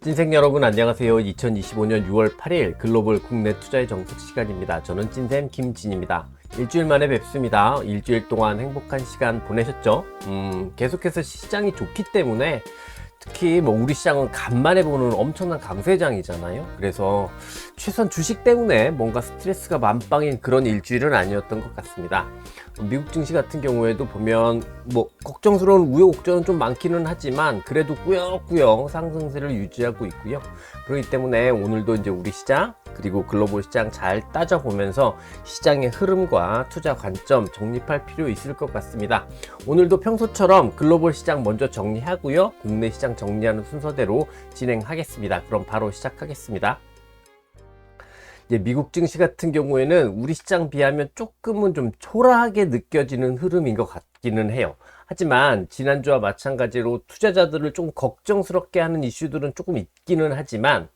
찐생 여러분 안녕하세요. 2025년 6월 8일 글로벌 국내 투자의 정석 시간입니다. 저는 찐쌤 김진입니다. 일주일 만에 뵙습니다. 일주일 동안 행복한 시간 보내셨죠? 계속해서 시장이 좋기 때문에 특히 우리 시장은 간만에 보는 엄청난 강세장이잖아요. 그래서 최소한 주식 때문에 뭔가 스트레스가 만빵인 그런 일주일은 아니었던 것 같습니다. 미국 증시 같은 경우에도 보면 걱정스러운 우여곡절은 좀 많기는 하지만 그래도 꾸역꾸역 상승세를 유지하고 있고요. 그렇기 때문에 오늘도 이제 우리 시장 그리고 글로벌 시장 잘 따져보면서 시장의 흐름과 투자 관점 정립할 필요 있을 것 같습니다. 오늘도 평소처럼 글로벌 시장 먼저 정리하고요. 국내 시장 정리하는 순서대로 진행하겠습니다. 그럼 바로 시작하겠습니다. 미국 증시 같은 경우에는 우리 시장 비하면 조금은 좀 초라하게 느껴지는 흐름인 것 같기는 해요. 하지만 지난주와 마찬가지로 투자자들을 좀 걱정스럽게 하는 이슈들은 조금 있기는 하지만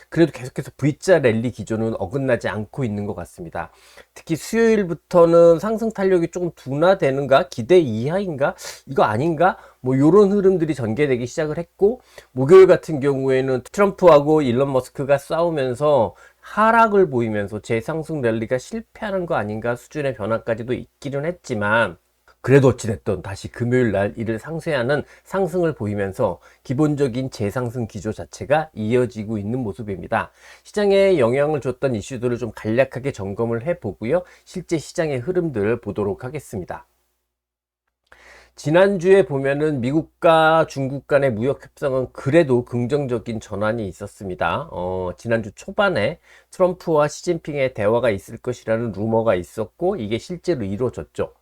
그래도 계속해서 V자 랠리 기조는 어긋나지 않고 있는 것 같습니다. 특히 수요일부터는 상승 탄력이 조금 둔화되는가? 기대 이하인가? 이거 아닌가? 요런 흐름들이 전개되기 시작을 했고, 목요일 같은 경우에는 트럼프하고 일론 머스크가 싸우면서 하락을 보이면서 재상승 랠리가 실패하는 거 아닌가 수준의 변화까지도 있기는 했지만 그래도 어찌됐든 다시 금요일 날 이를 상쇄하는 상승을 보이면서 기본적인 재상승 기조 자체가 이어지고 있는 모습입니다. 시장에 영향을 줬던 이슈들을 좀 간략하게 점검을 해보고요. 실제 시장의 흐름들을 보도록 하겠습니다. 지난주에 보면은 미국과 중국 간의 무역 협상은 그래도 긍정적인 전환이 있었습니다. 지난주 초반에 트럼프와 시진핑의 대화가 있을 것이라는 루머가 있었고 이게 실제로 이루어졌죠.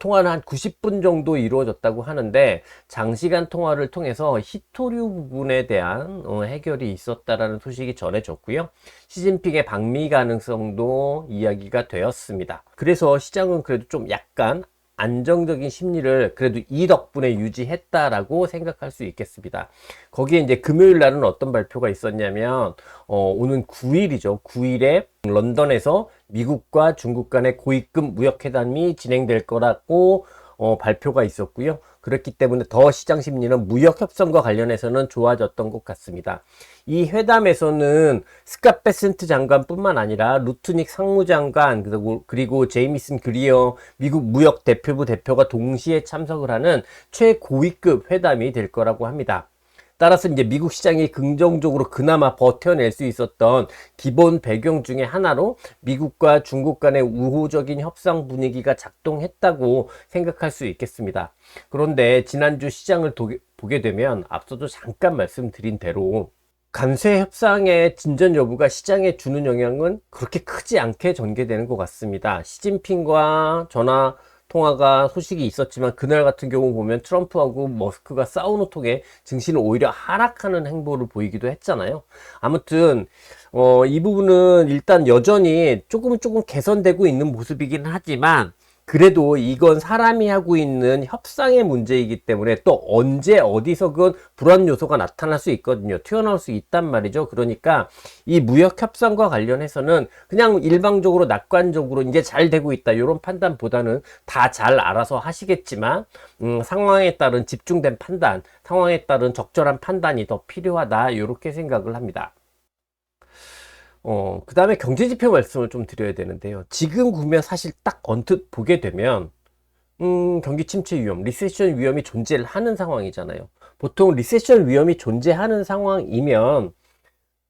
통화는 한 90분 정도 이루어졌다고 하는데 장시간 통화를 통해서 히토류 부분에 대한 해결이 있었다라는 소식이 전해졌고요. 시진핑의 방미 가능성도 이야기가 되었습니다. 그래서 시장은 그래도 좀 약간 안정적인 심리를 그래도 이 덕분에 유지했다라고 생각할 수 있겠습니다. 거기에 이제 금요일 날은 어떤 발표가 있었냐면 오는 9일이죠. 9일에 런던에서 미국과 중국 간의 고위급 무역회담이 진행될 거라고 발표가 있었고요. 그렇기 때문에 더 시장 심리는 무역 협상과 관련해서는 좋아졌던 것 같습니다. 이 회담에서는 스캇 베센트 장관뿐만 아니라 루트닉 상무장관 그리고 제이미슨 그리어 미국 무역 대표부 대표가 동시에 참석을 하는 최고위급 회담이 될 거라고 합니다. 따라서 이제 미국 시장이 긍정적으로 그나마 버텨낼 수 있었던 기본 배경 중에 하나로 미국과 중국 간의 우호적인 협상 분위기가 작동했다고 생각할 수 있겠습니다. 그런데 지난주 시장을 보게 되면 앞서도 잠깐 말씀드린 대로 관세 협상의 진전 여부가 시장에 주는 영향은 그렇게 크지 않게 전개되는 것 같습니다. 시진핑과 전화 통화가 소식이 있었지만 그날 같은 경우 보면 트럼프하고 머스크가 싸우는 통에 증시는 오히려 하락하는 행보를 보이기도 했잖아요. 아무튼 이 부분은 일단 여전히 조금 개선되고 있는 모습이긴 하지만 그래도 이건 사람이 하고 있는 협상의 문제이기 때문에 또 언제 어디서건 불안 요소가 나타날 수 있거든요. 튀어나올 수 있단 말이죠. 그러니까 이 무역 협상과 관련해서는 그냥 일방적으로 낙관적으로 이제 잘 되고 있다 이런 판단보다는 다 잘 알아서 하시겠지만 상황에 따른 집중된 판단, 상황에 따른 적절한 판단이 더 필요하다 이렇게 생각을 합니다. 그 다음에 경제지표 말씀을 좀 드려야 되는데요. 지금 보면 사실 딱 언뜻 보게 되면, 경기 침체 위험, 리세션 위험이 존재를 하는 상황이잖아요. 보통 리세션 위험이 존재하는 상황이면,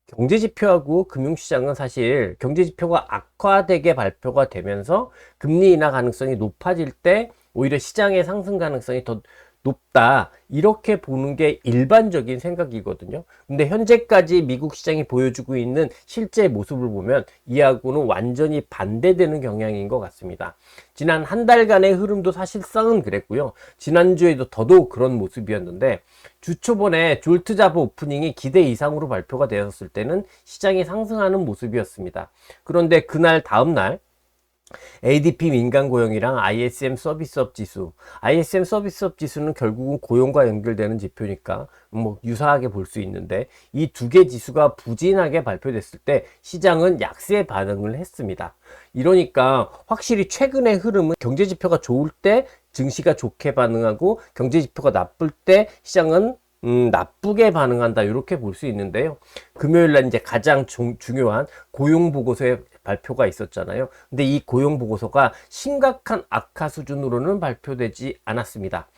경제지표하고 금융시장은 사실 경제지표가 악화되게 발표가 되면서 금리 인하 가능성이 높아질 때 오히려 시장의 상승 가능성이 더 높다 이렇게 보는 게 일반적인 생각이거든요. 근데 현재까지 미국 시장이 보여주고 있는 실제 모습을 보면 이하고는 완전히 반대되는 경향인 것 같습니다. 지난 한 달간의 흐름도 사실상은 그랬고요. 지난주에도 더더욱 그런 모습이었는데 주 초반에 졸트 잡 오프닝이 기대 이상으로 발표가 되었을 때는 시장이 상승하는 모습이었습니다. 그런데 그날 다음날 ADP 민간 고용이랑 ISM 서비스업 지수. ISM 서비스업 지수는 결국은 고용과 연결되는 지표니까 유사하게 볼 수 있는데 이 두 개 지수가 부진하게 발표됐을 때 시장은 약세 반응을 했습니다. 이러니까 확실히 최근의 흐름은 경제 지표가 좋을 때 증시가 좋게 반응하고 경제 지표가 나쁠 때 시장은 나쁘게 반응한다 이렇게 볼 수 있는데요. 금요일 날 이제 가장 중요한 고용 보고서의 발표가 있었잖아요. 근데 이 고용 보고서가 심각한 악화 수준으로는 발표되지 않았습니다.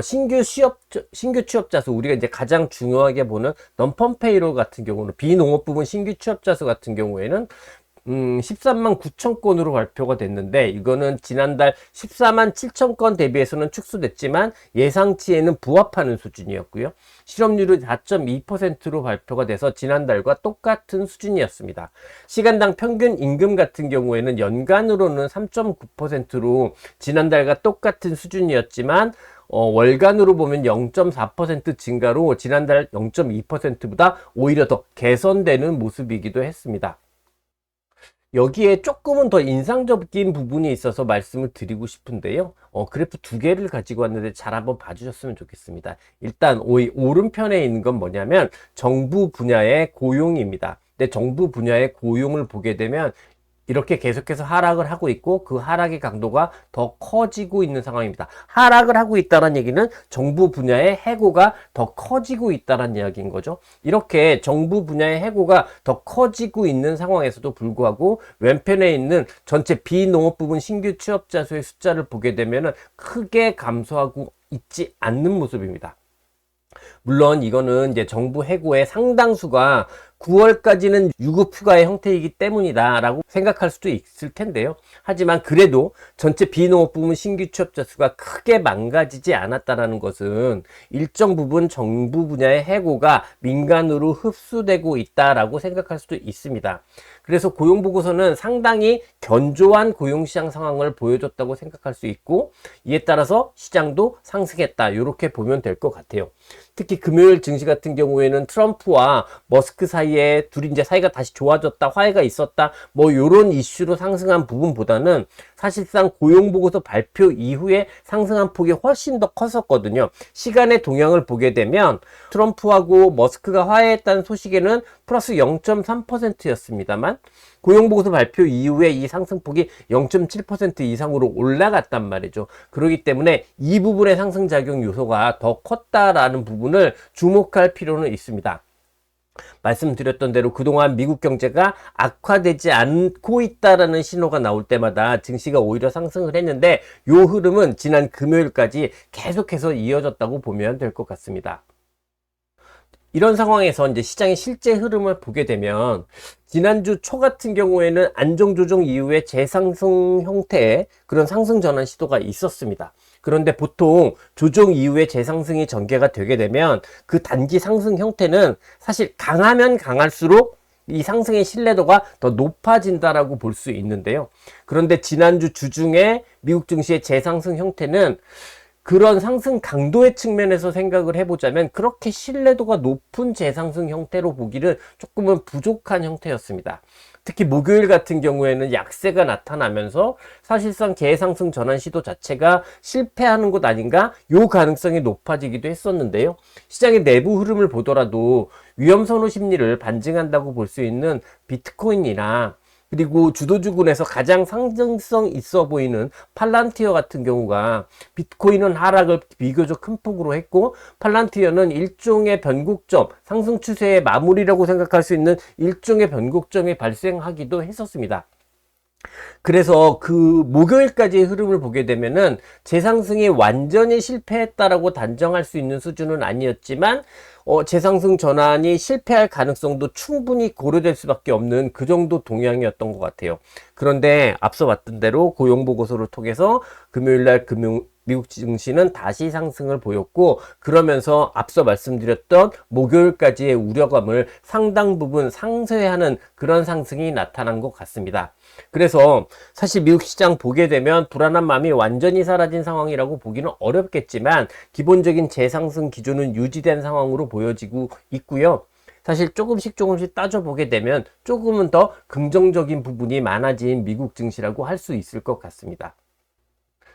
신규 취업자 수, 우리가 이제 가장 중요하게 보는 넘펌 페이롤 같은 경우는, 비농업 부분 신규 취업자 수 같은 경우에는 13만 9천 건으로 발표가 됐는데, 이거는 지난달 14만 7천 건 대비해서는 축소됐지만 예상치에는 부합하는 수준이었고요. 실업률은 4.2%로 발표가 돼서 지난달과 똑같은 수준이었습니다. 시간당 평균 임금 같은 경우에는 연간으로는 3.9%로 지난달과 똑같은 수준이었지만 월간으로 보면 0.4% 증가로 지난달 0.2%보다 오히려 더 개선되는 모습이기도 했습니다. 여기에 조금은 더 인상적인 부분이 있어서 말씀을 드리고 싶은데요. 그래프 두 개를 가지고 왔는데 잘 한번 봐주셨으면 좋겠습니다. 일단 오른편에 있는 건 뭐냐면 정부 분야의 고용입니다. 근데 정부 분야의 고용을 보게 되면 이렇게 계속해서 하락을 하고 있고, 그 하락의 강도가 더 커지고 있는 상황입니다. 하락을 하고 있다는 얘기는 정부 분야의 해고가 더 커지고 있다는 이야기인 거죠. 이렇게 정부 분야의 해고가 더 커지고 있는 상황에서도 불구하고 왼편에 있는 전체 비농업 부분 신규 취업자 수의 숫자를 보게 되면 크게 감소하고 있지 않는 모습입니다. 물론 이거는 이제 정부 해고의 상당수가 9월까지는 유급 휴가의 형태이기 때문이다 라고 생각할 수도 있을 텐데요. 하지만 그래도 전체 비농업 부문 신규 취업자 수가 크게 망가지지 않았다는 것은 일정 부분 정부 분야의 해고가 민간으로 흡수되고 있다라고 생각할 수도 있습니다. 그래서 고용보고서는 상당히 견조한 고용시장 상황을 보여줬다고 생각할 수 있고, 이에 따라서 시장도 상승했다 이렇게 보면 될 것 같아요. 특히 금요일 증시 같은 경우에는 트럼프와 머스크 사이에 둘이 이제 사이가 다시 좋아졌다, 화해가 있었다, 뭐 요런 이슈로 상승한 부분보다는 사실상 고용보고서 발표 이후에 상승한 폭이 훨씬 더 컸었거든요. 시간의 동향을 보게 되면 트럼프하고 머스크가 화해했다는 소식에는 플러스 0.3%였습니다만 고용보고서 발표 이후에 이 상승폭이 0.7% 이상으로 올라갔단 말이죠. 그렇기 때문에 이 부분의 상승작용 요소가 더 컸다라는 부분을 주목할 필요는 있습니다. 말씀드렸던 대로 그동안 미국 경제가 악화되지 않고 있다라는 신호가 나올 때마다 증시가 오히려 상승을 했는데, 이 흐름은 지난 금요일까지 계속해서 이어졌다고 보면 될 것 같습니다. 이런 상황에서 이제 시장의 실제 흐름을 보게 되면 지난주 초 같은 경우에는 안정조정 이후에 재상승 형태의 그런 상승 전환 시도가 있었습니다. 그런데 보통 조정 이후에 재상승이 전개가 되게 되면 그 단기 상승 형태는 사실 강하면 강할수록 이 상승의 신뢰도가 더 높아진다라고 볼 수 있는데요. 그런데 지난주 주중에 미국 증시의 재상승 형태는 그런 상승 강도의 측면에서 생각을 해보자면 그렇게 신뢰도가 높은 재상승 형태로 보기는 조금은 부족한 형태였습니다. 특히 목요일 같은 경우에는 약세가 나타나면서 사실상 재상승 전환 시도 자체가 실패하는 것 아닌가? 요 가능성이 높아지기도 했었는데요. 시장의 내부 흐름을 보더라도 위험선호 심리를 반증한다고 볼 수 있는 비트코인이나 그리고 주도주군에서 가장 상징성 있어 보이는 팔란티어 같은 경우가 비트코인은 하락을 비교적 큰 폭으로 했고 팔란티어는 일종의 변곡점, 상승 추세의 마무리라고 생각할 수 있는 일종의 변곡점이 발생하기도 했었습니다. 그래서 그 목요일까지의 흐름을 보게 되면은 재상승이 완전히 실패했다라고 단정할 수 있는 수준은 아니었지만 재상승 전환이 실패할 가능성도 충분히 고려될 수밖에 없는 그 정도 동향이었던 것 같아요. 그런데 앞서 봤던 대로 고용보고서를 통해서 금요일날 미국 증시는 다시 상승을 보였고, 그러면서 앞서 말씀드렸던 목요일까지의 우려감을 상당 부분 상쇄하는 그런 상승이 나타난 것 같습니다. 그래서 사실 미국 시장 보게 되면 불안한 마음이 완전히 사라진 상황이라고 보기는 어렵겠지만 기본적인 재상승 기조는 유지된 상황으로 보여지고 있고요. 사실 조금씩 따져보게 되면 조금은 더 긍정적인 부분이 많아진 미국 증시라고 할 수 있을 것 같습니다.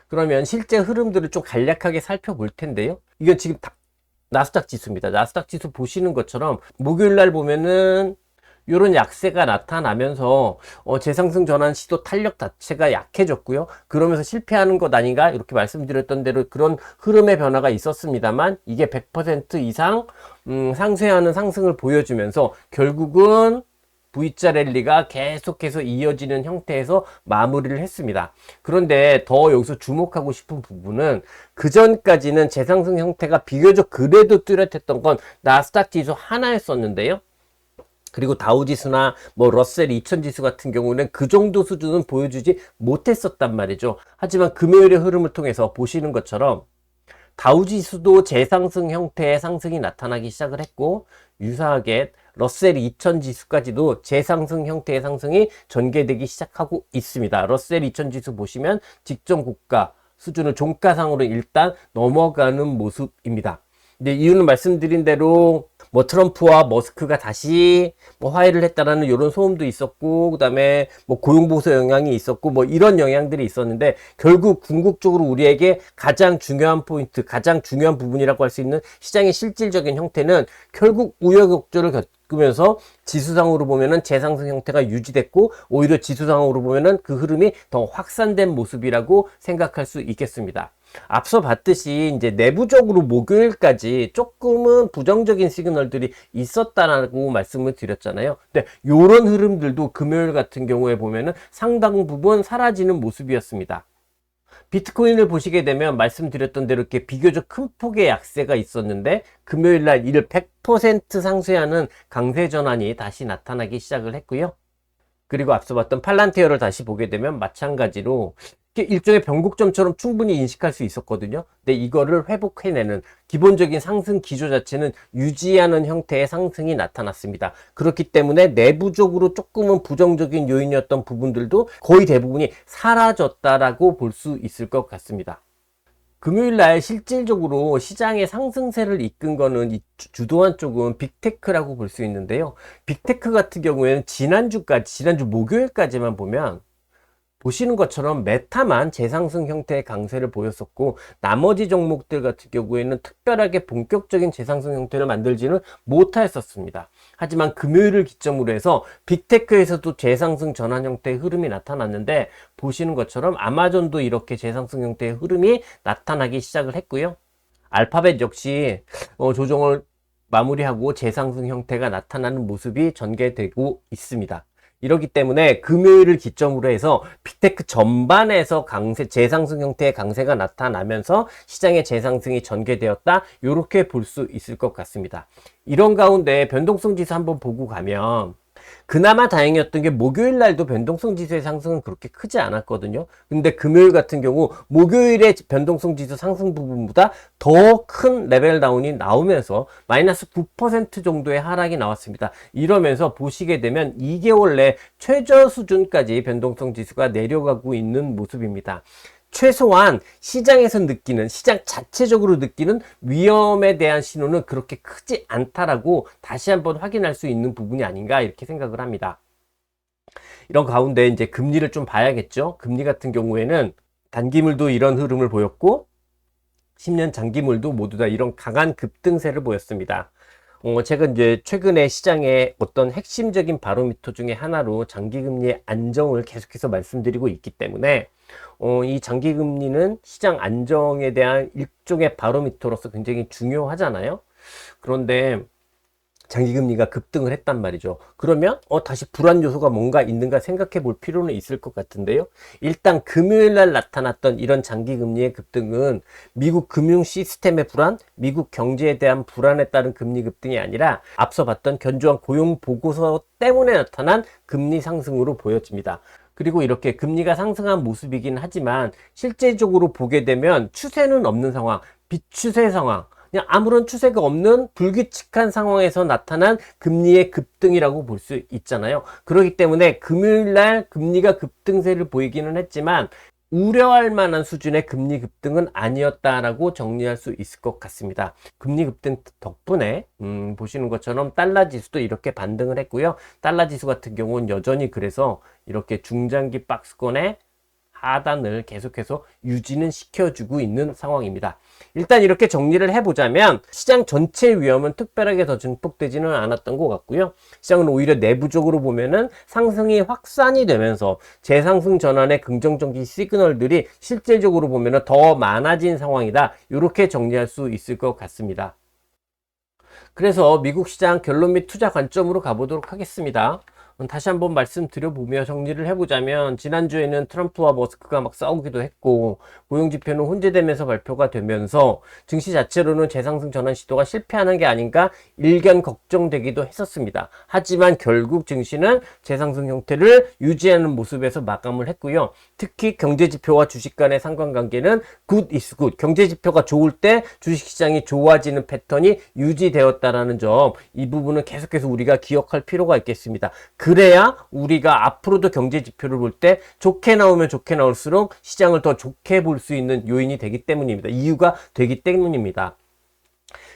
그러면 실제 흐름들을 좀 간략하게 살펴볼 텐데요. 이건 지금 나스닥 지수입니다. 나스닥 지수 보시는 것처럼 목요일 날 보면은 이런 약세가 나타나면서 재상승 전환 시도 탄력 자체가 약해졌고요. 그러면서 실패하는 것 아닌가 이렇게 말씀드렸던 대로 그런 흐름의 변화가 있었습니다만 이게 100% 이상 상쇄하는 상승을 보여주면서 결국은 V자 랠리가 계속해서 이어지는 형태에서 마무리를 했습니다. 그런데 더 여기서 주목하고 싶은 부분은 그전까지는 재상승 형태가 비교적 그래도 뚜렷했던 건 나스닥 지수 하나였었는데요. 그리고 다우지수나 뭐 러셀 2000 지수 같은 경우는 그 정도 수준은 보여주지 못했었단 말이죠. 하지만 금요일의 흐름을 통해서 보시는 것처럼 다우지수도 재상승 형태의 상승이 나타나기 시작을 했고, 유사하게 러셀 2000 지수까지도 재상승 형태의 상승이 전개되기 시작하고 있습니다. 러셀 2000 지수 보시면 직전 고가 수준을 종가상으로 일단 넘어가는 모습입니다. 근데 이유는 말씀드린 대로 뭐 트럼프와 머스크가 다시 뭐 화해를 했다라는 이런 소문도 있었고, 그다음에 뭐 고용보수 영향이 있었고, 뭐 이런 영향들이 있었는데, 결국 궁극적으로 우리에게 가장 중요한 포인트, 가장 중요한 부분이라고 할 수 있는 시장의 실질적인 형태는 결국 우여곡절을 겪으면서 지수상으로 보면은 재상승 형태가 유지됐고, 오히려 지수상으로 보면은 그 흐름이 더 확산된 모습이라고 생각할 수 있겠습니다. 앞서 봤듯이 이제 내부적으로 목요일까지 조금은 부정적인 시그널들이 있었다라고 말씀을 드렸잖아요. 근데 이런 흐름들도 금요일 같은 경우에 보면은 상당 부분 사라지는 모습이었습니다. 비트코인을 보시게 되면 말씀드렸던 대로 이렇게 비교적 큰 폭의 약세가 있었는데 금요일 날 이를 100% 상쇄하는 강세 전환이 다시 나타나기 시작을 했고요. 그리고 앞서 봤던 팔란티어를 다시 보게 되면 마찬가지로 일종의 변곡점처럼 충분히 인식할 수 있었거든요. 근데 이거를 회복해내는 기본적인 상승 기조 자체는 유지하는 형태의 상승이 나타났습니다. 그렇기 때문에 내부적으로 조금은 부정적인 요인이었던 부분들도 거의 대부분이 사라졌다라고 볼 수 있을 것 같습니다. 금요일 날 실질적으로 시장의 상승세를 이끈 거는 이 주도한 쪽은 빅테크라고 볼 수 있는데요. 빅테크 같은 경우에는 지난주 목요일까지만 보면 보시는 것처럼 메타만 재상승 형태의 강세를 보였었고, 나머지 종목들 같은 경우에는 특별하게 본격적인 재상승 형태를 만들지는 못하였었습니다. 하지만 금요일을 기점으로 해서 빅테크에서도 재상승 전환 형태의 흐름이 나타났는데, 보시는 것처럼 아마존도 이렇게 재상승 형태의 흐름이 나타나기 시작을 했고요. 알파벳 역시 조정을 마무리하고 재상승 형태가 나타나는 모습이 전개되고 있습니다. 이렇기 때문에 금요일을 기점으로 해서 빅테크 전반에서 재상승 형태의 강세가 나타나면서 시장의 재상승이 전개되었다, 이렇게 볼 수 있을 것 같습니다. 이런 가운데 변동성 지수 한번 보고 가면 그나마 다행이었던 게 목요일 날도 변동성 지수의 상승은 그렇게 크지 않았거든요. 근데 금요일 같은 경우 목요일의 변동성 지수 상승 부분보다 더 큰 레벨 다운이 나오면서 마이너스 9% 정도의 하락이 나왔습니다. 이러면서 보시게 되면 2개월 내 최저 수준까지 변동성 지수가 내려가고 있는 모습입니다. 최소한 시장에서 느끼는, 시장 자체적으로 느끼는 위험에 대한 신호는 그렇게 크지 않다라고 다시 한번 확인할 수 있는 부분이 아닌가 이렇게 생각을 합니다. 이런 가운데 이제 금리를 좀 봐야겠죠. 금리 같은 경우에는 단기물도 이런 흐름을 보였고 10년 장기물도 모두 다 이런 강한 급등세를 보였습니다. 제가 이제 최근에 시장의 어떤 핵심적인 바로미터 중에 하나로 장기금리의 안정을 계속해서 말씀드리고 있기 때문에 이 장기금리는 시장 안정에 대한 일종의 바로미터로서 굉장히 중요하잖아요. 그런데 장기금리가 급등을 했단 말이죠. 그러면 다시 불안 요소가 뭔가 있는가 생각해 볼 필요는 있을 것 같은데요. 일단 금요일 날 나타났던 이런 장기금리의 급등은 미국 금융 시스템의 불안, 미국 경제에 대한 불안에 따른 금리 급등이 아니라 앞서 봤던 견조한 고용 보고서 때문에 나타난 금리 상승으로 보여집니다. 그리고 이렇게 금리가 상승한 모습이긴 하지만 실제적으로 보게 되면 추세는 없는 상황, 비추세 상황, 그냥 아무런 추세가 없는 불규칙한 상황에서 나타난 금리의 급등이라고 볼 수 있잖아요. 그렇기 때문에 금요일날 금리가 급등세를 보이기는 했지만 우려할 만한 수준의 금리 급등은 아니었다라고 정리할 수 있을 것 같습니다. 금리 급등 덕분에 보시는 것처럼 달러 지수도 이렇게 반등을 했고요. 달러 지수 같은 경우는 여전히 그래서 이렇게 중장기 박스권에 하단을 계속해서 유지는 시켜주고 있는 상황입니다. 일단 이렇게 정리를 해보자면 시장 전체 위험은 특별하게 더 증폭되지는 않았던 것 같고요. 시장은 오히려 내부적으로 보면은 상승이 확산이 되면서 재상승 전환의 긍정적인 시그널들이 실질적으로 보면은 더 많아진 상황이다. 이렇게 정리할 수 있을 것 같습니다. 그래서 미국 시장 결론 및 투자 관점으로 가보도록 하겠습니다. 다시 한번 말씀드려보며 정리를 해보자면 지난주에는 트럼프와 머스크가 막 싸우기도 했고 고용지표는 혼재되면서 발표가 되면서 증시 자체로는 재상승 전환 시도가 실패하는 게 아닌가 일견 걱정되기도 했었습니다. 하지만 결국 증시는 재상승 형태를 유지하는 모습에서 마감을 했고요. 특히 경제지표와 주식 간의 상관관계는 good is good. 경제지표가 좋을 때 주식시장이 좋아지는 패턴이 유지되었다라는 점, 이 부분은 계속해서 우리가 기억할 필요가 있겠습니다. 그래야 우리가 앞으로도 경제 지표를 볼 때 좋게 나오면 좋게 나올수록 시장을 더 좋게 볼 수 있는 요인이 되기 때문입니다. 이유가 되기 때문입니다.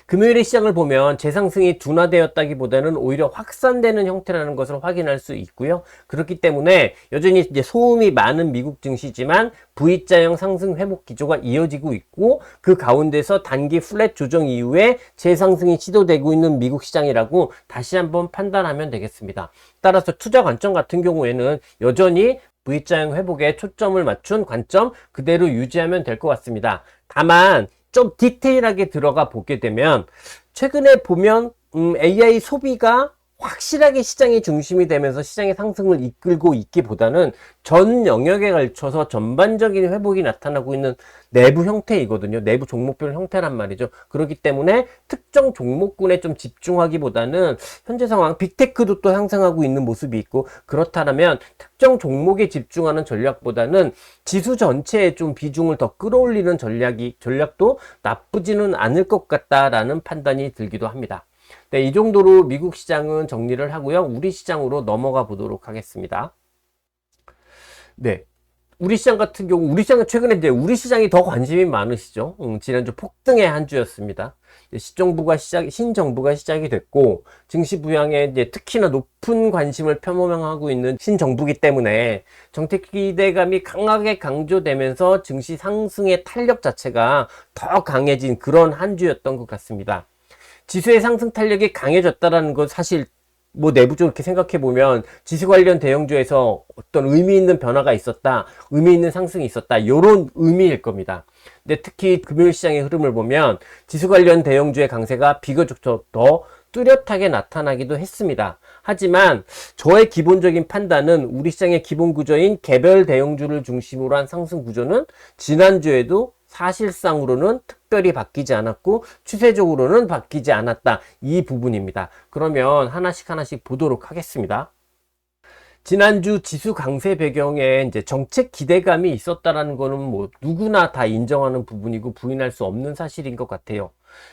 금요일의 시장을 보면 재상승이 둔화되었다기보다는 오히려 확산되는 형태라는 것을 확인할 수 있고요. 그렇기 때문에 여전히 이제 소음이 많은 미국 증시지만 V자형 상승 회복 기조가 이어지고 있고 그 가운데서 단기 플랫 조정 이후에 재상승이 시도되고 있는 미국 시장이라고 다시 한번 판단하면 되겠습니다. 따라서 투자 관점 같은 경우에는 여전히 V자형 회복에 초점을 맞춘 관점 그대로 유지하면 될 것 같습니다. 다만 좀 디테일하게 들어가 보게 되면 최근에 보면 AI 소비가 확실하게 시장의 중심이 되면서 시장의 상승을 이끌고 있기보다는 전 영역에 걸쳐서 전반적인 회복이 나타나고 있는 내부 형태이거든요. 내부 종목별 형태란 말이죠. 그렇기 때문에 특정 종목군에 좀 집중하기보다는 현재 상황 빅테크도 또 상승하고 있는 모습이 있고 그렇다면 특정 종목에 집중하는 전략보다는 지수 전체에 좀 비중을 더 끌어올리는 전략도 나쁘지는 않을 것 같다라는 판단이 들기도 합니다. 네, 이 정도로 미국 시장은 정리를 하고요. 우리 시장으로 넘어가 보도록 하겠습니다. 네. 우리 시장 같은 경우, 우리 시장은 최근에 이제 우리 시장이 더 관심이 많으시죠. 지난주 폭등의 한 주였습니다. 신정부가 시작이 됐고, 증시 부양에 이제 특히나 높은 관심을 표명하고 있는 신정부기 때문에 정책 기대감이 강하게 강조되면서 증시 상승의 탄력 자체가 더 강해진 그런 한 주였던 것 같습니다. 지수의 상승 탄력이 강해졌다라는 건 사실 뭐 내부적으로 이렇게 생각해 보면 지수 관련 대형주에서 어떤 의미 있는 변화가 있었다, 의미 있는 상승이 있었다, 이런 의미일 겁니다. 근데 특히 금요일 시장의 흐름을 보면 지수 관련 대형주의 강세가 비교적 더 뚜렷하게 나타나기도 했습니다. 하지만 저의 기본적인 판단은 우리 시장의 기본 구조인 개별 대형주를 중심으로 한 상승 구조는 지난주에도 사실상으로는 특별히 바뀌지 않았고 추세적으로는 바뀌지 않았다. 이 부분입니다. 그러면 하나씩 보도록 하겠습니다. 지난주 지수 강세 배경에 이제 정책 기대감이 있었다라는 거는 뭐 누구나 다 인정하는 부분이고 부인할 수 없는 사실인 것 같아요.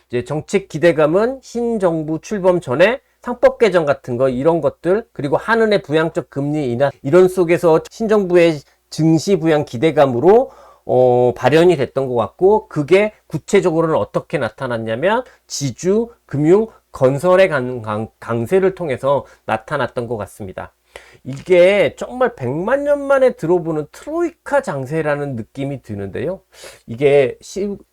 이제 정책 기대감은 신정부 출범 전에 상법 개정 같은 거 이런 것들 그리고 한은의 부양적 금리 인하 이런 속에서 신정부의 증시 부양 기대감으로 발현이 됐던 것 같고 그게 구체적으로는 어떻게 나타났냐면 지주, 금융, 건설의 강세를 통해서 나타났던 것 같습니다. 이게 정말 100만 년 만에 들어보는 트로이카 장세라는 느낌이 드는데요. 이게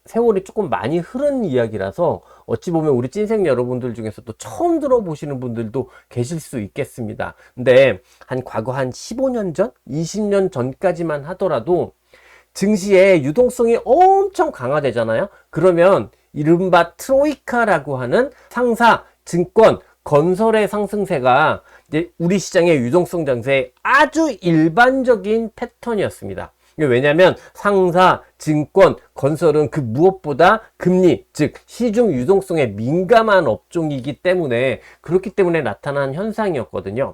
세월이 조금 많이 흐른 이야기라서 어찌 보면 우리 찐생 여러분들 중에서 또 처음 들어보시는 분들도 계실 수 있겠습니다. 근데 과거 한 15년 전, 20년 전까지만 하더라도 증시의 유동성이 엄청 강화되잖아요. 그러면 이른바 트로이카라고 하는 상사, 증권, 건설의 상승세가 이제 우리 시장의 유동성 장세의 아주 일반적인 패턴이었습니다. 왜냐하면 상사, 증권, 건설은 그 무엇보다 금리, 즉 시중 유동성에 민감한 업종이기 때문에 그렇기 때문에 나타난 현상이었거든요.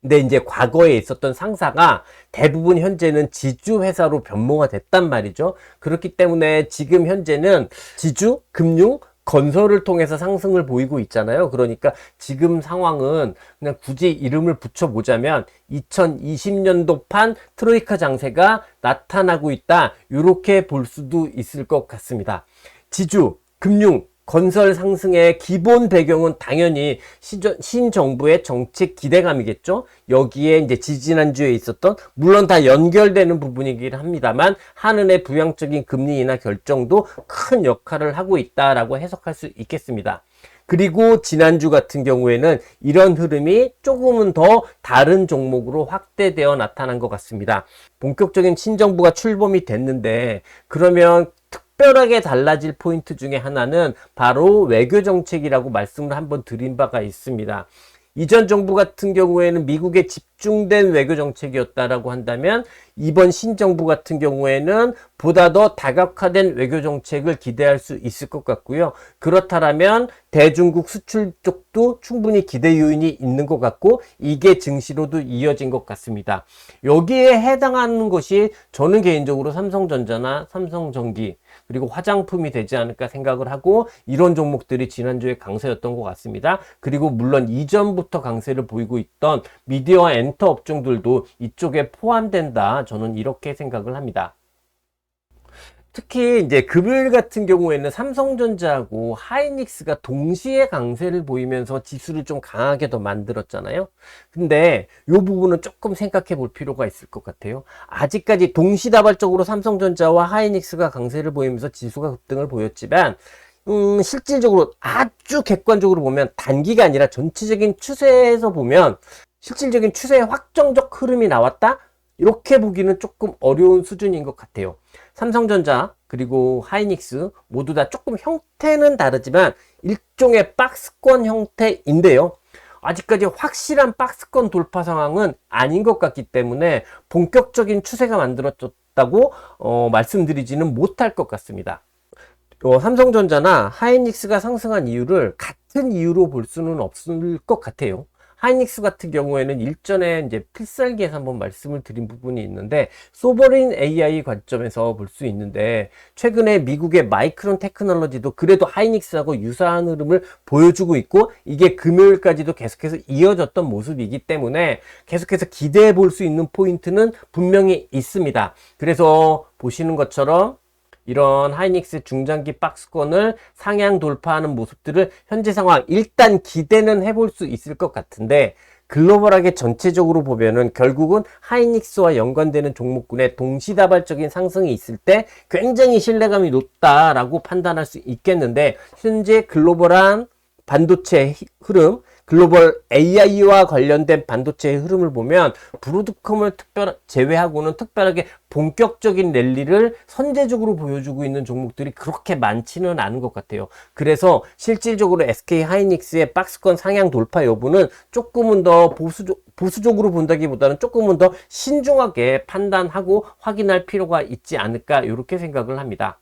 근데 이제 과거에 있었던 상사가 대부분 현재는 지주 회사로 변모가 됐단 말이죠. 그렇기 때문에 지금 현재는 지주, 금융, 건설을 통해서 상승을 보이고 있잖아요. 그러니까 지금 상황은 그냥 굳이 이름을 붙여보자면 2020년도판 트로이카 장세가 나타나고 있다. 이렇게 볼 수도 있을 것 같습니다. 지주, 금융, 건설 상승의 기본 배경은 당연히 신정부의 정책 기대감이겠죠. 여기에 이제 지지난주에 있었던, 물론 다 연결되는 부분이긴 합니다만, 한은의 부양적인 금리 인하 결정도 큰 역할을 하고 있다라고 해석할 수 있겠습니다. 그리고 지난주 같은 경우에는 이런 흐름이 조금은 더 다른 종목으로 확대되어 나타난 것 같습니다. 본격적인 신정부가 출범이 됐는데, 그러면 특별하게 달라질 포인트 중에 하나는 바로 외교정책이라고 말씀을 한번 드린 바가 있습니다. 이전 정부 같은 경우에는 미국에 집중된 외교정책이었다라고 한다면, 이번 신정부 같은 경우에는 보다 더 다각화된 외교정책을 기대할 수 있을 것 같고요. 그렇다면 대중국 수출 쪽도 충분히 기대 요인이 있는 것 같고, 이게 증시로도 이어진 것 같습니다. 여기에 해당하는 것이 저는 개인적으로 삼성전자나 삼성전기, 그리고 화장품이 되지 않을까 생각을 하고, 이런 종목들이 지난주에 강세였던 것 같습니다. 그리고 물론 이전부터 강세를 보이고 있던 미디어와 엔터 업종들도 이쪽에 포함된다, 저는 이렇게 생각을 합니다. 특히 이제 금요일 같은 경우에는 삼성전자하고 하이닉스가 동시에 강세를 보이면서 지수를 좀 강하게 더 만들었잖아요. 근데 이 부분은 조금 생각해 볼 필요가 있을 것 같아요. 아직까지 동시다발적으로 삼성전자와 하이닉스가 강세를 보이면서 지수가 급등을 보였지만, 실질적으로 아주 객관적으로 보면, 단기가 아니라 전체적인 추세에서 보면 실질적인 추세의 확정적 흐름이 나왔다? 이렇게 보기는 조금 어려운 수준인 것 같아요. 삼성전자 그리고 하이닉스 모두 다 조금 형태는 다르지만 일종의 박스권 형태인데요. 아직까지 확실한 박스권 돌파 상황은 아닌 것 같기 때문에 본격적인 추세가 만들어졌다고 말씀드리지는 못할 것 같습니다. 삼성전자나 하이닉스가 상승한 이유를 같은 이유로 볼 수는 없을 것 같아요. 하이닉스 같은 경우에는 일전에 이제 필살기에서 한번 말씀을 드린 부분이 있는데, 소버린 AI 관점에서 볼 수 있는데, 최근에 미국의 마이크론 테크놀로지도 그래도 하이닉스하고 유사한 흐름을 보여주고 있고, 이게 금요일까지도 계속해서 이어졌던 모습이기 때문에 계속해서 기대해 볼 수 있는 포인트는 분명히 있습니다. 그래서 보시는 것처럼 이런 하이닉스 중장기 박스권을 상향 돌파하는 모습들을 현재 상황 일단 기대는 해볼 수 있을 것 같은데, 글로벌하게 전체적으로 보면은 결국은 하이닉스와 연관되는 종목군의 동시다발적인 상승이 있을 때 굉장히 신뢰감이 높다라고 판단할 수 있겠는데, 현재 글로벌한 반도체 흐름, 글로벌 AI와 관련된 반도체의 흐름을 보면 브로드컴을 제외하고는 특별하게 본격적인 랠리를 선제적으로 보여주고 있는 종목들이 그렇게 많지는 않은 것 같아요. 그래서 실질적으로 SK 하이닉스의 박스권 상향 돌파 여부는 조금은 더 보수적으로 본다기보다는 조금은 더 신중하게 판단하고 확인할 필요가 있지 않을까, 이렇게 생각을 합니다.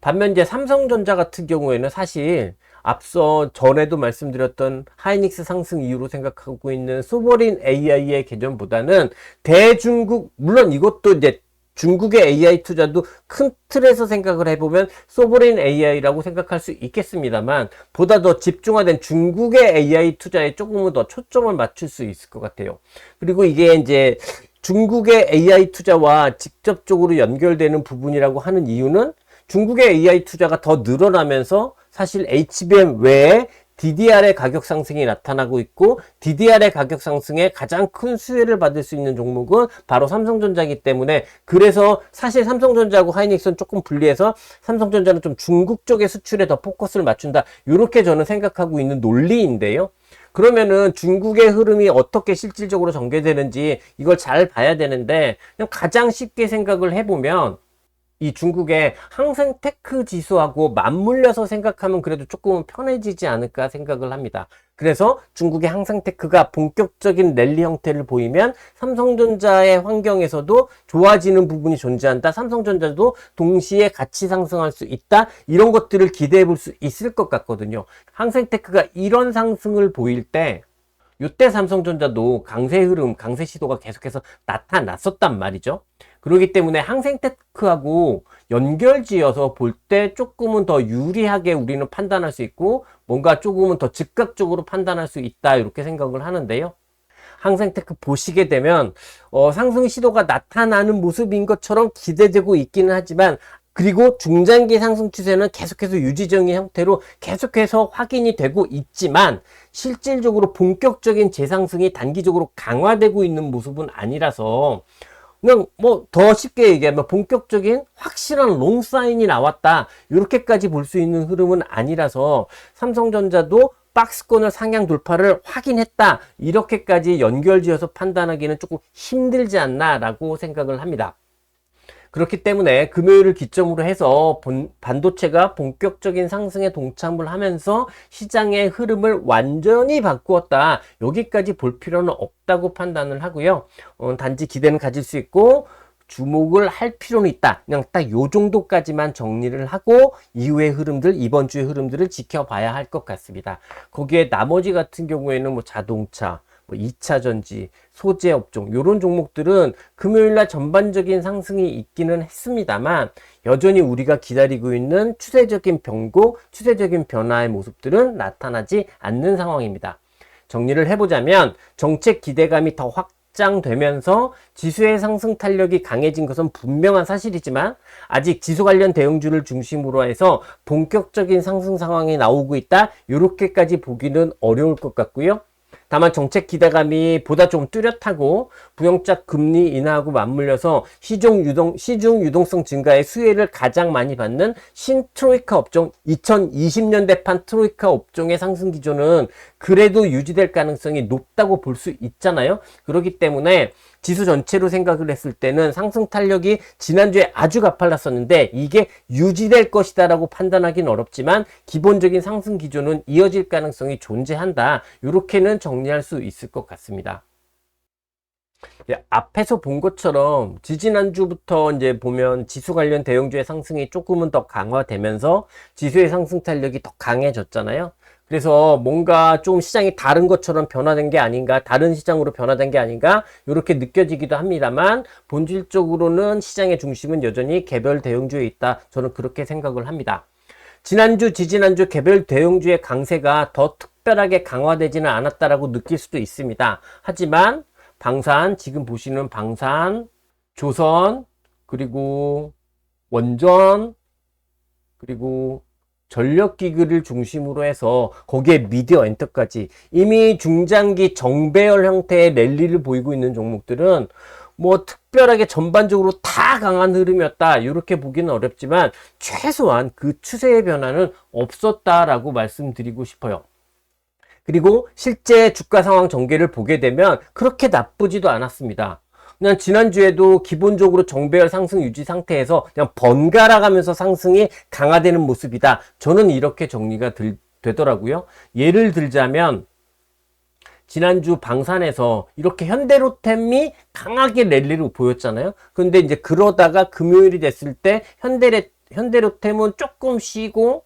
반면 이제 삼성전자 같은 경우에는 사실 앞서 전에도 말씀드렸던 하이닉스 상승 이유로 생각하고 있는 소버린 AI의 개념보다는 대중국, 물론 이것도 이제 중국의 AI 투자도 큰 틀에서 생각을 해보면 소버린 AI라고 생각할 수 있겠습니다만, 보다 더 집중화된 중국의 AI 투자에 조금은 더 초점을 맞출 수 있을 것 같아요. 그리고 이게 이제 중국의 AI 투자와 직접적으로 연결되는 부분이라고 하는 이유는, 중국의 AI 투자가 더 늘어나면서 사실 HBM 외에 DDR의 가격 상승이 나타나고 있고, DDR의 가격 상승에 가장 큰 수혜를 받을 수 있는 종목은 바로 삼성전자이기 때문에, 그래서 사실 삼성전자하고 하이닉스는 조금 분리해서 삼성전자는 좀 중국 쪽의 수출에 더 포커스를 맞춘다, 이렇게 저는 생각하고 있는 논리인데요. 그러면은 중국의 흐름이 어떻게 실질적으로 전개되는지 이걸 잘 봐야 되는데, 그냥 가장 쉽게 생각을 해보면 이 중국의 항생테크 지수하고 맞물려서 생각하면 그래도 조금 편해지지 않을까 생각을 합니다. 그래서 중국의 항생테크가 본격적인 랠리 형태를 보이면 삼성전자의 환경에서도 좋아지는 부분이 존재한다, 삼성전자도 동시에 같이 상승할 수 있다, 이런 것들을 기대해 볼 수 있을 것 같거든요. 항생테크가 이런 상승을 보일 때, 이때 삼성전자도 강세 흐름, 강세 시도가 계속해서 나타났었단 말이죠. 그렇기 때문에 항생테크하고 연결지어서 볼 때 조금은 더 유리하게 우리는 판단할 수 있고, 뭔가 조금은 더 즉각적으로 판단할 수 있다, 이렇게 생각을 하는데요. 항생테크 보시게 되면 상승 시도가 나타나는 모습인 것처럼 기대되고 있기는 하지만, 그리고 중장기 상승 추세는 계속해서 유지적인 형태로 계속해서 확인이 되고 있지만 실질적으로 본격적인 재상승이 단기적으로 강화되고 있는 모습은 아니라서 그냥 뭐 더 쉽게 얘기하면 본격적인 확실한 롱사인이 나왔다 이렇게까지 볼 수 있는 흐름은 아니라서 삼성전자도 박스권을 상향 돌파를 확인했다 이렇게까지 연결지어서 판단하기는 조금 힘들지 않나 라고 생각을 합니다. 그렇기 때문에 금요일을 기점으로 해서 반도체가 본격적인 상승에 동참을 하면서 시장의 흐름을 완전히 바꾸었다. 여기까지 볼 필요는 없다고 판단을 하고요. 단지 기대는 가질 수 있고 주목을 할 필요는 있다. 그냥 딱 요 정도까지만 정리를 하고 이후의 흐름들, 이번 주의 흐름들을 지켜봐야 할 것 같습니다. 거기에 나머지 같은 경우에는 뭐 자동차, 2차 전지, 소재 업종 이런 종목들은 금요일날 전반적인 상승이 있기는 했습니다만 여전히 우리가 기다리고 있는 추세적인 변고, 추세적인 변화의 모습들은 나타나지 않는 상황입니다. 정리를 해보자면 정책 기대감이 더 확장되면서 지수의 상승 탄력이 강해진 것은 분명한 사실이지만 아직 지수 관련 대형주를 중심으로 해서 본격적인 상승 상황이 나오고 있다 이렇게까지 보기는 어려울 것 같고요. 다만 정책 기대감이 보다 좀 뚜렷하고 부영적 금리 인하하고 맞물려서 시중 유동성 증가의 수혜를 가장 많이 받는 신트로이카 업종 2020년대판 트로이카 업종의 상승 기조는 그래도 유지될 가능성이 높다고 볼 수 있잖아요. 그렇기 때문에 지수 전체로 생각을 했을 때는 상승 탄력이 지난주에 아주 가팔랐었는데 이게 유지될 것이다 라고 판단하기는 어렵지만 기본적인 상승 기조는 이어질 가능성이 존재한다. 이렇게는 정리할 수 있을 것 같습니다. 앞에서 본 것처럼 지지난주부터 이제 보면 지수 관련 대형주의 상승이 조금은 더 강화되면서 지수의 상승 탄력이 더 강해졌잖아요. 그래서 뭔가 좀 시장이 다른 것처럼 변화된 게 아닌가, 다른 시장으로 변화된 게 아닌가 이렇게 느껴지기도 합니다만 본질적으로는 시장의 중심은 여전히 개별 대형주에 있다. 저는 그렇게 생각을 합니다. 지난주, 지지난주 개별 대형주의 강세가 더 특별하게 강화되지는 않았다라고 느낄 수도 있습니다. 하지만 방산, 지금 보시는 방산, 조선, 그리고 원전, 그리고 전력기구를 중심으로 해서 거기에 미디어 엔터까지 이미 중장기 정배열 형태의 랠리를 보이고 있는 종목들은 뭐 특별하게 전반적으로 다 강한 흐름이었다 이렇게 보기는 어렵지만 최소한 그 추세의 변화는 없었다라고 말씀드리고 싶어요. 그리고 실제 주가 상황 전개를 보게 되면 그렇게 나쁘지도 않았습니다. 그냥 지난주에도 기본적으로 정배열 상승 유지 상태에서 그냥 번갈아 가면서 상승이 강화되는 모습이다. 저는 이렇게 정리가 되더라고요. 예를 들자면 지난주 방산에서 이렇게 현대로템이 강하게 랠리를 보였잖아요. 근데 이제 그러다가 금요일이 됐을 때 현대로템은 조금 쉬고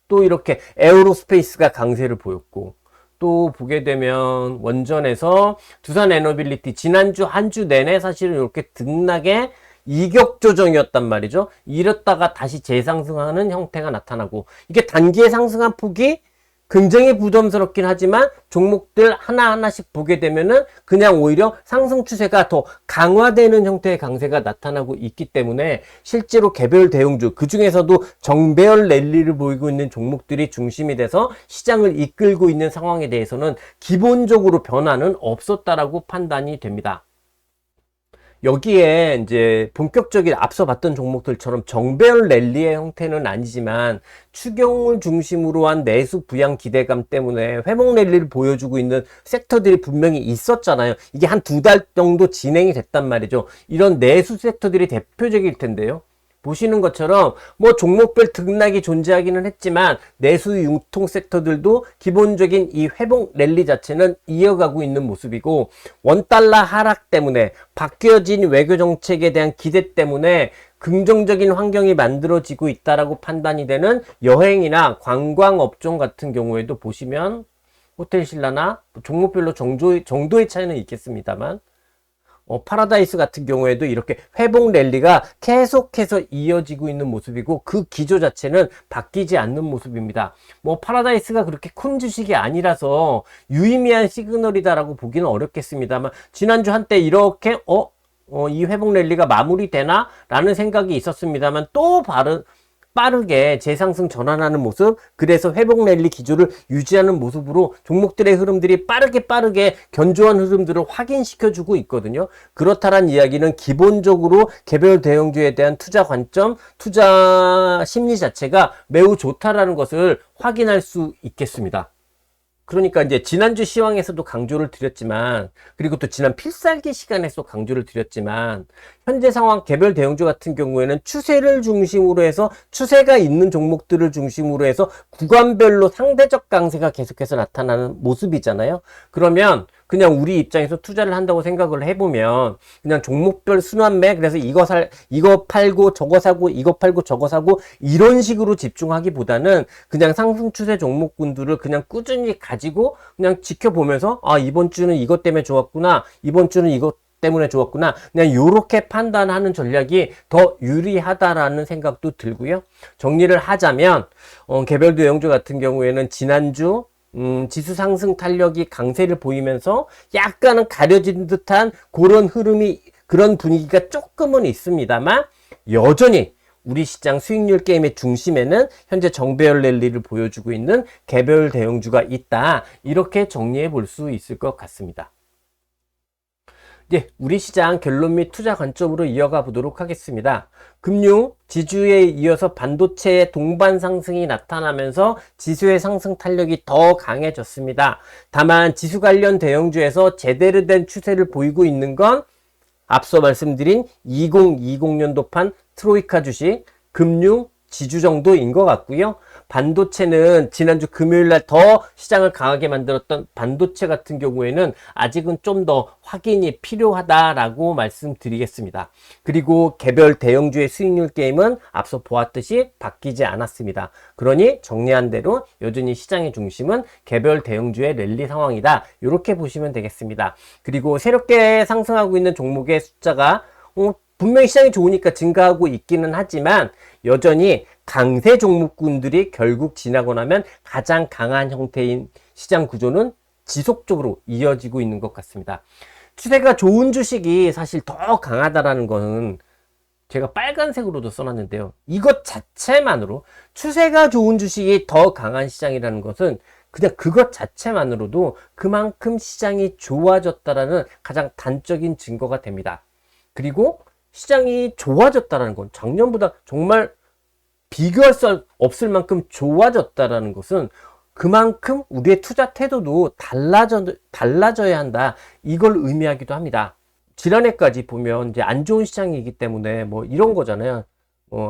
또 이렇게 에어로스페이스가 강세를 보였고 또 보게 되면 원전에서 두산 에너빌리티 지난주 한 주 내내 사실은 이렇게 등락의 이격 조정이었단 말이죠. 이랬다가 다시 재상승하는 형태가 나타나고 이게 단기에 상승한 폭이 굉장히 부담스럽긴 하지만 종목들 하나하나씩 보게 되면은 그냥 오히려 상승 추세가 더 강화되는 형태의 강세가 나타나고 있기 때문에 실제로 개별 대형주 그 중에서도 정배열 랠리를 보이고 있는 종목들이 중심이 돼서 시장을 이끌고 있는 상황에 대해서는 기본적으로 변화는 없었다라고 판단이 됩니다. 여기에 이제 본격적인 앞서 봤던 종목들처럼 정배열 랠리의 형태는 아니지만 추경을 중심으로 한 내수 부양 기대감 때문에 회복 랠리를 보여주고 있는 섹터들이 분명히 있었잖아요. 이게 한 2달 정도 진행이 됐단 말이죠. 이런 내수 섹터들이 대표적일 텐데요. 보시는 것처럼 뭐 종목별 등락이 존재하기는 했지만 내수 융통 섹터들도 기본적인 이 회복 랠리 자체는 이어가고 있는 모습이고 원달러 하락 때문에 바뀌어진 외교 정책에 대한 기대 때문에 긍정적인 환경이 만들어지고 있다라고 판단이 되는 여행이나 관광 업종 같은 경우에도 보시면 호텔 신라나 종목별로 정도의 차이는 있겠습니다만 파라다이스 같은 경우에도 이렇게 회복 랠리가 계속해서 이어지고 있는 모습이고 그 기조 자체는 바뀌지 않는 모습입니다. 뭐 파라다이스가 그렇게 큰 주식이 아니라서 유의미한 시그널이다라고 보기는 어렵겠습니다만 지난주 한때 이렇게 이 회복 랠리가 마무리되나? 라는 생각이 있었습니다만 또 빠르게 재상승 전환하는 모습, 그래서 회복 랠리 기조를 유지하는 모습으로 종목들의 흐름들이 빠르게 견조한 흐름들을 확인시켜주고 있거든요. 그렇다란 이야기는 기본적으로 개별 대형주에 대한 투자 관점, 투자 심리 자체가 매우 좋다라는 것을 확인할 수 있겠습니다. 그러니까 이제 지난주 시황에서도 강조를 드렸지만, 그리고 또 지난 필살기 시간에서 강조를 드렸지만, 현재 상황 개별 대형주 같은 경우에는 추세를 중심으로 해서, 추세가 있는 종목들을 중심으로 해서 구간별로 상대적 강세가 계속해서 나타나는 모습이잖아요. 그러면 그냥 우리 입장에서 투자를 한다고 생각을 해보면 그냥 종목별 순환매, 그래서 이거 팔고 저거 사고, 이거 팔고 저거 사고, 이런 식으로 집중하기보다는 그냥 상승 추세 종목군들을 그냥 꾸준히 가지고 그냥 지켜보면서, 아, 이번 주는 이것 때문에 좋았구나, 이번 주는 이것 때문에 좋았구나, 그냥 요렇게 판단하는 전략이 더 유리하다라는 생각도 들고요. 정리를 하자면 개별 대형주 같은 경우에는 지난주 지수 상승 탄력이 강세를 보이면서 약간은 가려진 듯한 그런 흐름이, 그런 분위기가 조금은 있습니다만, 여전히 우리 시장 수익률 게임의 중심에는 현재 정배열 랠리를 보여주고 있는 개별 대형주가 있다, 이렇게 정리해 볼 수 있을 것 같습니다. 우리 시장 결론 및 투자 관점으로 이어가 보도록 하겠습니다. 금융, 지주에 이어서 반도체의 동반 상승이 나타나면서 지수의 상승 탄력이 더 강해졌습니다. 다만 지수 관련 대형주에서 제대로 된 추세를 보이고 있는 건 앞서 말씀드린 2020년도판 트로이카 주식, 금융, 지주 정도인 것 같고요. 반도체는 지난주 금요일날 더 시장을 강하게 만들었던 반도체 같은 경우에는 아직은 좀 더 확인이 필요하다라고 말씀드리겠습니다. 그리고 개별 대형주의 수익률 게임은 앞서 보았듯이 바뀌지 않았습니다. 그러니 정리한 대로 여전히 시장의 중심은 개별 대형주의 랠리 상황이다, 이렇게 보시면 되겠습니다. 그리고 새롭게 상승하고 있는 종목의 숫자가 분명히 시장이 좋으니까 증가하고 있기는 하지만 여전히 강세 종목군들이 결국 지나고 나면 가장 강한 형태인 시장 구조는 지속적으로 이어지고 있는 것 같습니다. 추세가 좋은 주식이 사실 더 강하다라는 것은 제가 빨간색으로도 써놨는데요. 이것 자체만으로, 추세가 좋은 주식이 더 강한 시장이라는 것은 그냥 그것 자체만으로도 그만큼 시장이 좋아졌다라는 가장 단적인 증거가 됩니다. 그리고 시장이 좋아졌다는 건, 작년보다 정말 비교할 수 없을 만큼 좋아졌다는 것은 그만큼 우리의 투자 태도도 달라져야 한다, 이걸 의미하기도 합니다. 지난해까지 보면 이제 안 좋은 시장이기 때문에 뭐 이런 거잖아요.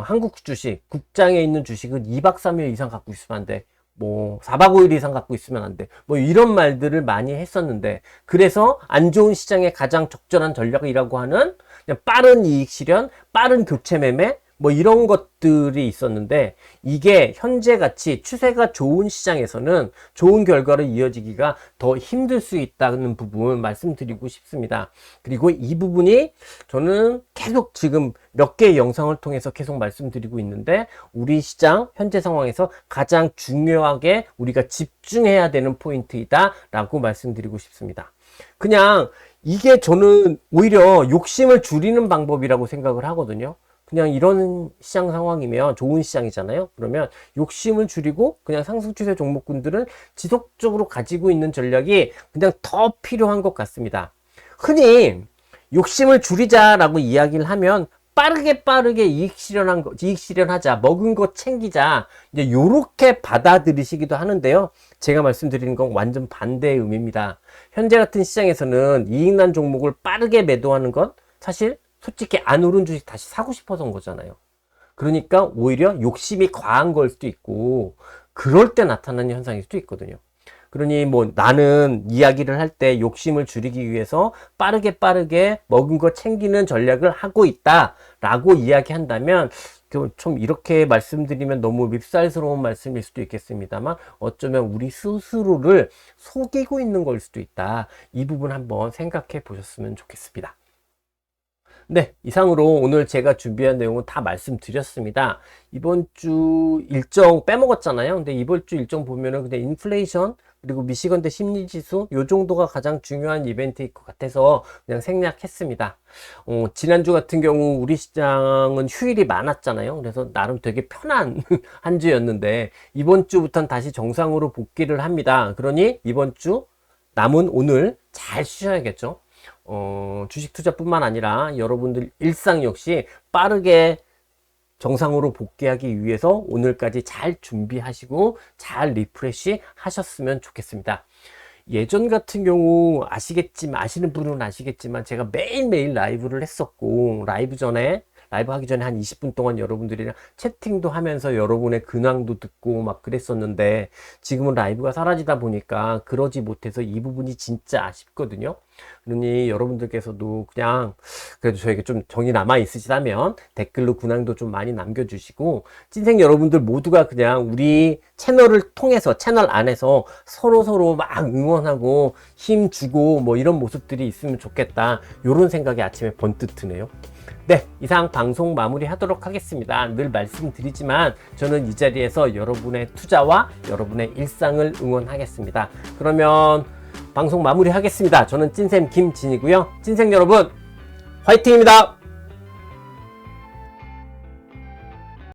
한국 주식, 국장에 있는 주식은 2박 3일 이상 갖고 있으면 안 돼, 뭐 4박 5일 이상 갖고 있으면 안 돼, 뭐 이런 말들을 많이 했었는데, 그래서 안 좋은 시장에 가장 적절한 전략이라고 하는 그냥 빠른 이익 실현, 빠른 교체 매매, 뭐 이런 것들이 있었는데, 이게 현재같이 추세가 좋은 시장에서는 좋은 결과로 이어지기가 더 힘들 수 있다는 부분 말씀드리고 싶습니다. 그리고 이 부분이 저는 계속 지금 몇 개의 영상을 통해서 계속 말씀드리고 있는데, 우리 시장 현재 상황에서 가장 중요하게 우리가 집중해야 되는 포인트이다 라고 말씀드리고 싶습니다. 그냥 이게 저는 오히려 욕심을 줄이는 방법이라고 생각을 하거든요. 그냥 이런 시장 상황이면, 좋은 시장이잖아요. 그러면 욕심을 줄이고 그냥 상승 추세 종목군들은 지속적으로 가지고 있는 전략이 그냥 더 필요한 것 같습니다. 흔히 욕심을 줄이자라고 이야기를 하면 빠르게 이익 실현하자, 먹은 거 챙기자, 이제 요렇게 받아들이시기도 하는데요. 제가 말씀드리는 건 완전 반대의 의미입니다. 현재 같은 시장에서는 이익난 종목을 빠르게 매도하는 건 사실 솔직히 안 오른 주식 다시 사고 싶어서인 거잖아요. 그러니까 오히려 욕심이 과한 걸 수도 있고, 그럴 때 나타나는 현상일 수도 있거든요. 그러니 뭐 나는 이야기를 할 때 욕심을 줄이기 위해서 빠르게 먹은 거 챙기는 전략을 하고 있다 라고 이야기한다면, 좀 이렇게 말씀드리면 너무 밉살스러운 말씀일 수도 있겠습니다만, 어쩌면 우리 스스로를 속이고 있는 걸 수도 있다, 이 부분 한번 생각해 보셨으면 좋겠습니다. 네, 이상으로 오늘 제가 준비한 내용은 다 말씀드렸습니다. 이번 주 일정 빼먹었잖아요. 근데 이번 주 일정 보면은 그냥 인플레이션, 그리고 미시건 대 심리지수 요 정도가 가장 중요한 이벤트일 것 같아서 그냥 생략했습니다. 지난주 같은 경우 우리 시장은 휴일이 많았잖아요. 그래서 나름 되게 편한 한 주였는데 이번 주부터는 다시 정상으로 복귀를 합니다. 그러니 이번 주 남은 오늘 잘 쉬셔야겠죠. 주식 투자뿐만 아니라 여러분들 일상 역시 빠르게 정상으로 복귀하기 위해서 오늘까지 잘 준비하시고 잘 리프레시 하셨으면 좋겠습니다. 예전 같은 경우 아시는 분은 아시겠지만 제가 매일매일 라이브를 했었고 라이브 하기 전에 한 20분 동안 여러분들이랑 채팅도 하면서 여러분의 근황도 듣고 막 그랬었는데 지금은 라이브가 사라지다 보니까 그러지 못해서 이 부분이 진짜 아쉽거든요. 그러니 여러분들께서도 그냥 그래도 저에게 좀 정이 남아 있으시다면 댓글로 근황도 좀 많이 남겨주시고 찐생 여러분들 모두가 그냥 우리 채널을 통해서 채널 안에서 서로 막 응원하고 힘주고 뭐 이런 모습들이 있으면 좋겠다 이런 생각이 아침에 번뜩 드네요. 네, 이상 방송 마무리 하도록 하겠습니다. 늘 말씀드리지만 저는 이 자리에서 여러분의 투자와 여러분의 일상을 응원하겠습니다. 그러면 방송 마무리 하겠습니다. 저는 찐쌤 김진이고요. 찐생 여러분 화이팅입니다.